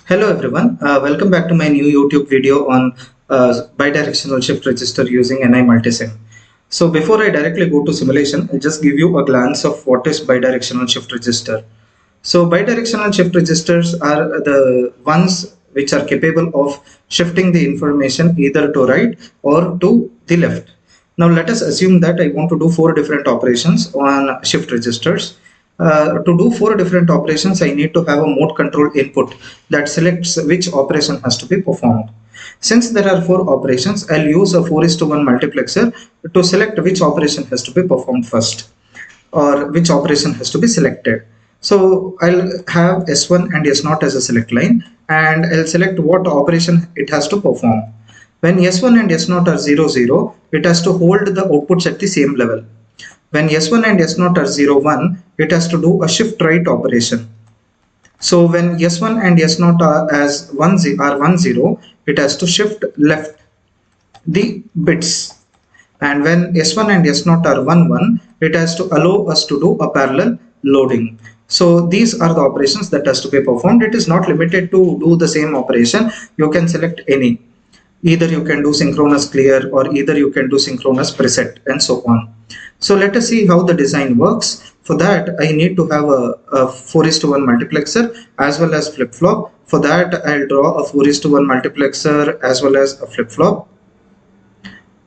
Hello everyone, welcome back to my new YouTube video on bidirectional shift register using NI-Multisim. So before I directly go to simulation, I'll just give you a glance of what is bidirectional shift register. So bidirectional shift registers are the ones which are capable of shifting the information either to right or to the left. Now let us assume that I want to do four different operations on shift registers. To do four different operations, I need to have a mode control input that selects which operation has to be performed. Since there are four operations, I'll use a 4:1 multiplexer to select which operation has to be performed first or which operation has to be selected. So I'll have S1 and S0 as a select line and I'll select what operation it has to perform. When S1 and S0 are 0, 0, it has to hold the outputs at the same level. When S1 and S0 are 0, 1, it has to do a shift right operation. So when S1 and S0 are 1, 0, it has to shift left the bits. And when S1 and S0 are 1, 1, it has to allow us to do a parallel loading. So these are the operations that has to be performed. It is not limited to do the same operation. You can select any. Either you can do synchronous clear or either you can do synchronous preset and so on. So let us see how the design works. For that, I need to have a 4:1 multiplexer as well as flip-flop. For that, I'll draw a 4:1 multiplexer as well as a flip-flop.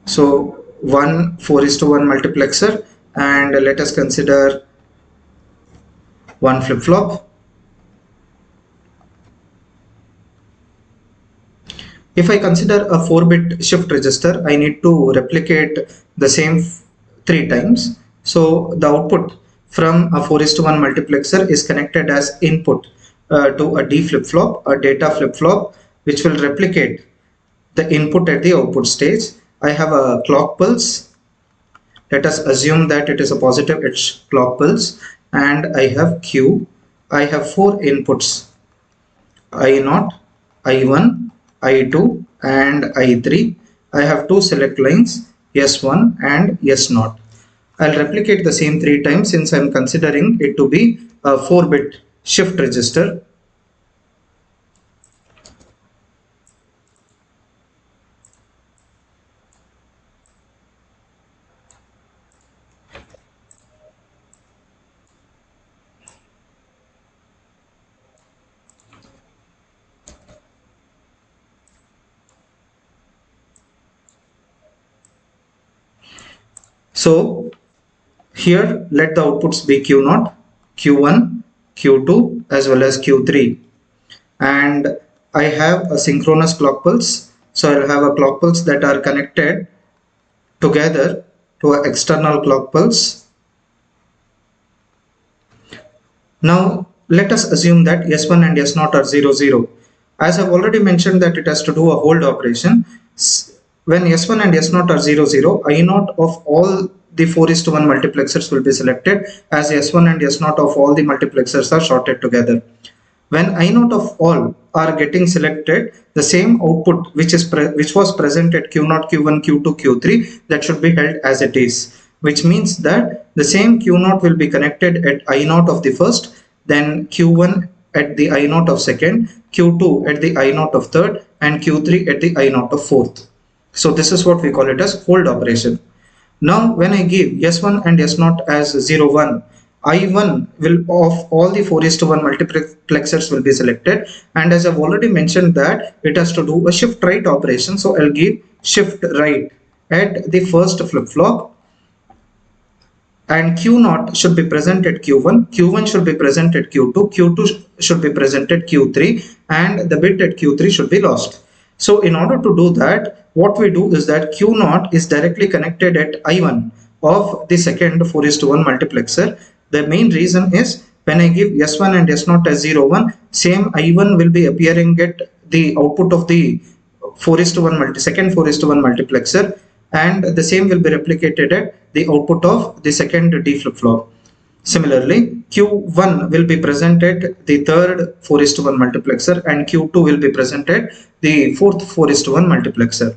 So one 4:1 multiplexer, and let us consider one flip-flop. If I consider a 4-bit shift register, I need to replicate the same 3 times. So the output from a 4:1 multiplexer is connected as input to a D flip-flop, a data flip-flop, which will replicate the input at the output stage. I have a clock pulse. Let us assume that it is a positive edge clock pulse, and I have Q. I have 4 inputs: I0, I1, I2 and I3. I have 2 select lines, S1 and S0. I'll replicate the same 3 times since I'm considering it to be a 4-bit shift register. So here let the outputs be Q0, Q1, Q2 as well as Q3. And I have a synchronous clock pulse. So I'll have a clock pulse that are connected together to an external clock pulse. Now let us assume that S1 and S0 are 0, 0. As I've already mentioned that it has to do a hold operation. When S1 and S0 are 0, 0, I0 of all the 4:1 multiplexers will be selected as S1 and S0 of all the multiplexers are shorted together. When I0 of all are getting selected, the same output which was present at Q0, Q1, Q2, Q3, that should be held as it is, which means that the same Q0 will be connected at I0 of the first, then Q1 at the I0 of second, Q2 at the I0 of third, and Q3 at the I0 of fourth. So this is what we call it as hold operation. Now when I give S1 and S0 as 0, 1, I1 will of all the 4:1 multiplexers will be selected, and as I've already mentioned that it has to do a shift right operation, so I'll give shift right at the first flip-flop, and Q0 should be present at Q1, Q1 should be present at Q2, Q2 should be present at Q3, and the bit at Q3 should be lost. So in order to do that, what we do is that Q0 is directly connected at I1 of the second 4:1 multiplexer. The main reason is when I give S1 and S0 as 0, 1, same I1 will be appearing at the output of the 4:1 second 4:1 multiplexer, and the same will be replicated at the output of the second D flip-flop. Similarly, Q1 will be presented the third 4:1 multiplexer and Q2 will be presented the fourth 4:1 multiplexer.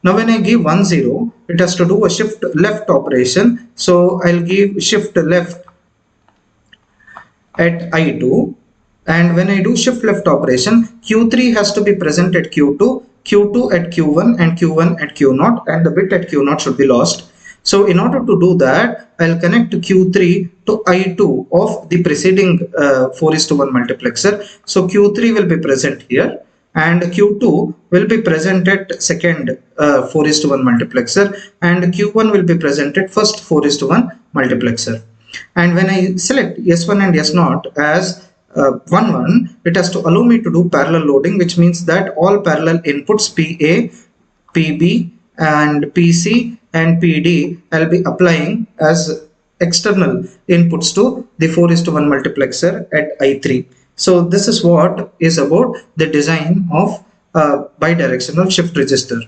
Now when I give 1, 0, it has to do a shift left operation. So I'll give shift left at I2 And when I do shift left operation, Q3 has to be present at Q2, Q2 at Q1 and Q1 at Q0, and the bit at Q0 should be lost. So in order to do that, I'll connect Q3 to I2 of the preceding 4:1 multiplexer. So Q3 will be present here and Q2 will be present at second 4:1 multiplexer, and Q1 will be present at first 4:1 multiplexer. And when I select S1 and S0 as 1 1, it has to allow me to do parallel loading, which means that all parallel inputs PA, PB and PC and PD I'll be applying as external inputs to the 4:1 multiplexer at I3. So this is what is about the design of bidirectional shift register.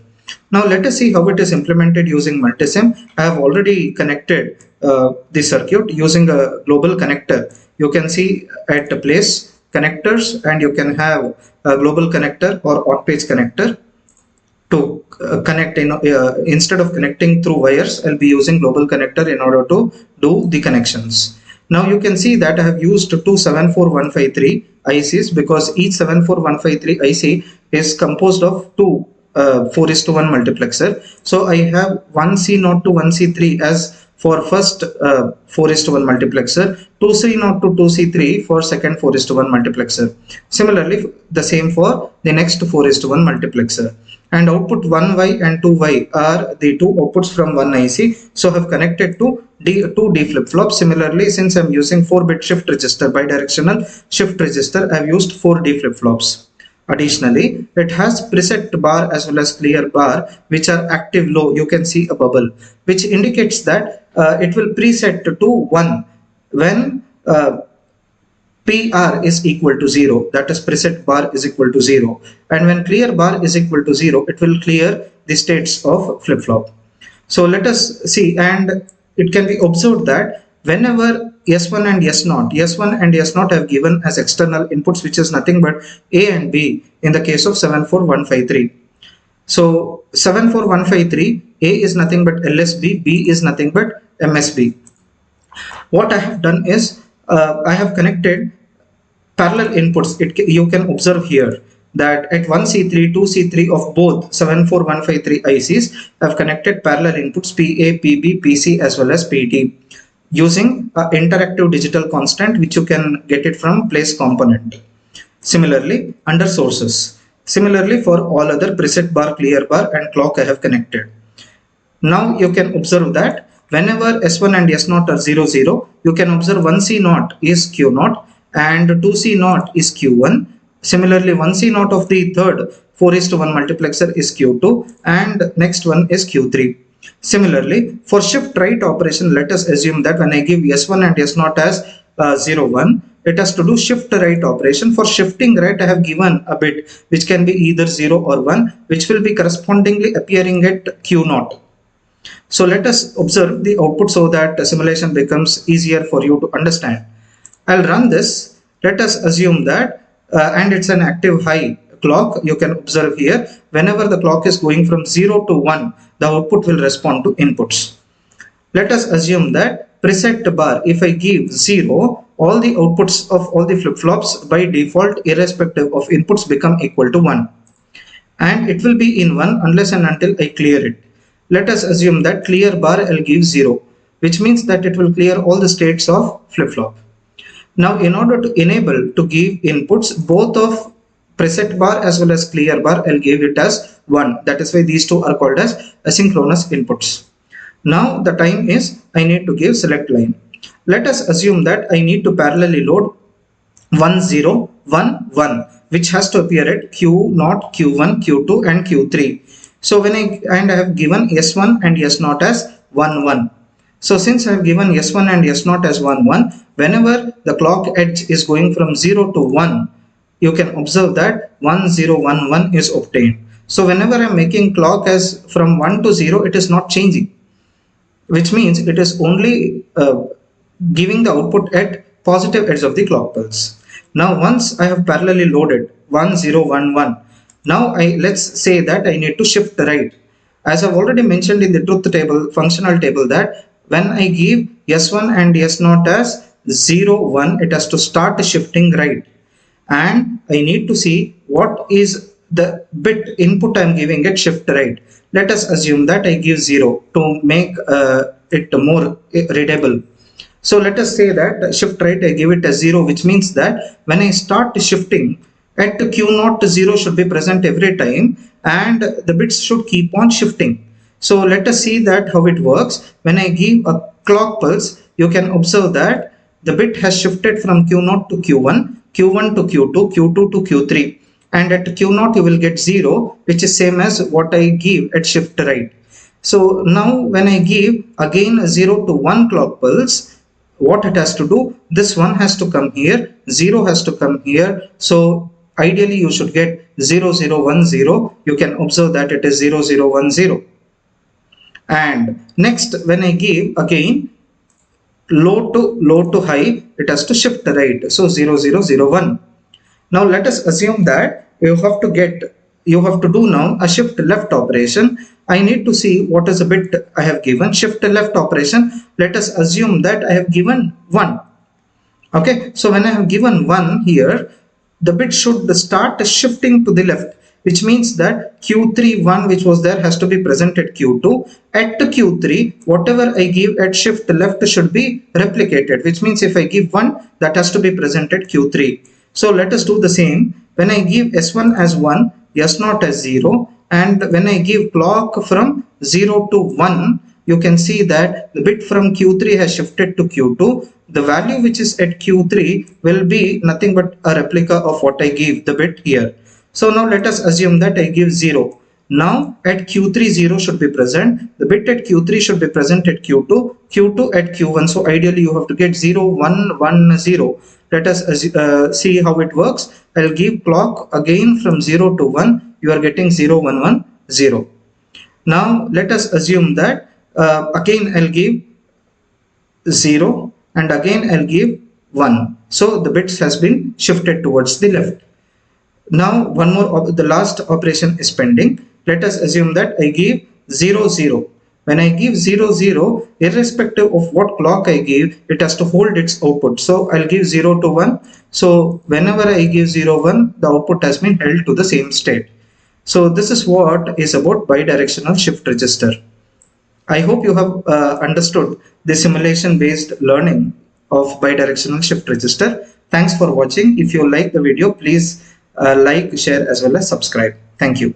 Now let us see how it is implemented using multisim. I have already connected the circuit using a global connector. You can see at the place connectors, and you can have a global connector or on-page connector to connect. Instead of connecting through wires, I'll be using global connector in order to do the connections. Now you can see that I have used two 74153 ICs because each 74153 IC is composed of two 4:1 multiplexer. So I have one C0 to one C3 as for first 4:1 multiplexer, 2C0 to 2C3 for second 4:1 multiplexer. Similarly, the same for the next 4:1 multiplexer. And output 1Y and 2Y are the two outputs from one IC. So I have connected to two D flip-flops. Similarly, since I am using 4-bit shift register, bidirectional shift register, I have used 4 D flip-flops. Additionally, it has preset bar as well as clear bar, which are active low. You can see a bubble, which indicates that it will preset to 1 when PR is equal to 0, that is preset bar is equal to 0, and when clear bar is equal to 0, it will clear the states of flip-flop. So let us see, and it can be observed that whenever S1 and S0 and S0 have given as external inputs, which is nothing but A and B in the case of 74153. So 74153, A is nothing but LSB, B is nothing but MSB. What I have done is I have connected parallel inputs. You can observe here that at 1C3, 2C3 of both 74153 ICs have connected parallel inputs PA, PB, PC as well as PD using interactive digital constant, which you can get it from place component. Similarly, under sources. Similarly, for all other preset bar, clear bar and clock I have connected. Now you can observe that whenever S1 and S0 are 0 0, you can observe 1C0 is Q0 and 2C0 is Q1. Similarly, 1C0 of the third 4:1 multiplexer is Q2 and next one is Q3. Similarly, for shift right operation, let us assume that when I give S1 and S0 as 0 1, it has to do shift right operation. For shifting right, I have given a bit which can be either 0 or 1, which will be correspondingly appearing at Q0. So let us observe the output so that the simulation becomes easier for you to understand. I'll run this. Let us assume that, and it's an active high clock. You can observe here, whenever the clock is going from 0 to 1, the output will respond to inputs. Let us assume that preset bar, if I give 0, all the outputs of all the flip-flops by default, irrespective of inputs, become equal to 1. And it will be in 1 unless and until I clear it. Let us assume that clear bar I'll give 0, which means that it will clear all the states of flip-flop. Now in order to enable to give inputs both of preset bar as well as clear bar, I'll give it as 1. That is why these two are called as asynchronous inputs. Now the time is I need to give select line. Let us assume that I need to parallelly load 1 0 1 1, which has to appear at Q0, Q1, Q2 and Q3. So when I have given S1 and S0 as 1 1. So since I have given S1 and S0 as 1 1, whenever the clock edge is going from 0 to 1, you can observe that 1 0 1 1 is obtained. So whenever I am making clock as from 1 to 0, it is not changing, which means it is only giving the output at positive edge of the clock pulse. Now once I have parallelly loaded 1 0 1 1, now let's say that I need to shift right. As I've already mentioned in the truth table, functional table, that when I give S1 and S0 as 0 1, it has to start shifting right. and I need to see what is the bit input I'm giving at shift right. Let us assume that I give 0 to make it more readable. So let us say that shift right I give it as 0, which means that when I start shifting at Q0 to 0 should be present every time, and the bits should keep on shifting. So let us see that how it works. When I give a clock pulse, you can observe that the bit has shifted from Q0 to Q1, Q1 to Q2, Q2 to Q3, and at Q0 you will get 0, which is same as what I give at shift right. So now when I give again a 0 to 1 clock pulse, what it has to do, this 1 has to come here, 0 has to come here. So ideally you should get 0010. You can observe that it is 0010. And next, when I give again low to high, it has to shift right. So 0001. Now let us assume that you have to do now a shift left operation. I need to see what is the bit I have given. Shift left operation. Let us assume that I have given 1. Okay, so when I have given 1 here, the bit should start shifting to the left, which means that Q3 1 which was there has to be present at Q2. At Q3, whatever I give at shift left should be replicated, which means if I give 1, that has to be present at Q3. So let us do the same. When I give S1 as 1, S0 as 0, and when I give clock from 0 to 1, you can see that the bit from Q3 has shifted to Q2. The value which is at Q3 will be nothing but a replica of what I give the bit here. So now let us assume that I give 0. Now at Q3 0 should be present. The bit at Q3 should be present at Q2, Q2 at Q1. So ideally you have to get 0, 1, 1, 0. Let us see how it works. I'll give clock again from 0 to 1. You are getting 0, 1, 1, 0. Now let us assume that again I'll give 0 and again I'll give 1. So the bits has been shifted towards the left. Now one more, the last operation is pending. Let us assume that I give 0, 0. When I give 0, 0, irrespective of what clock I give, it has to hold its output. So I'll give 0 to 1. So whenever I give 0, 1, the output has been held to the same state. So this is what is about bidirectional shift register. I hope you have understood the simulation based learning of bidirectional shift register. Thanks for watching. If you like the video, please like, share as well as subscribe. Thank you.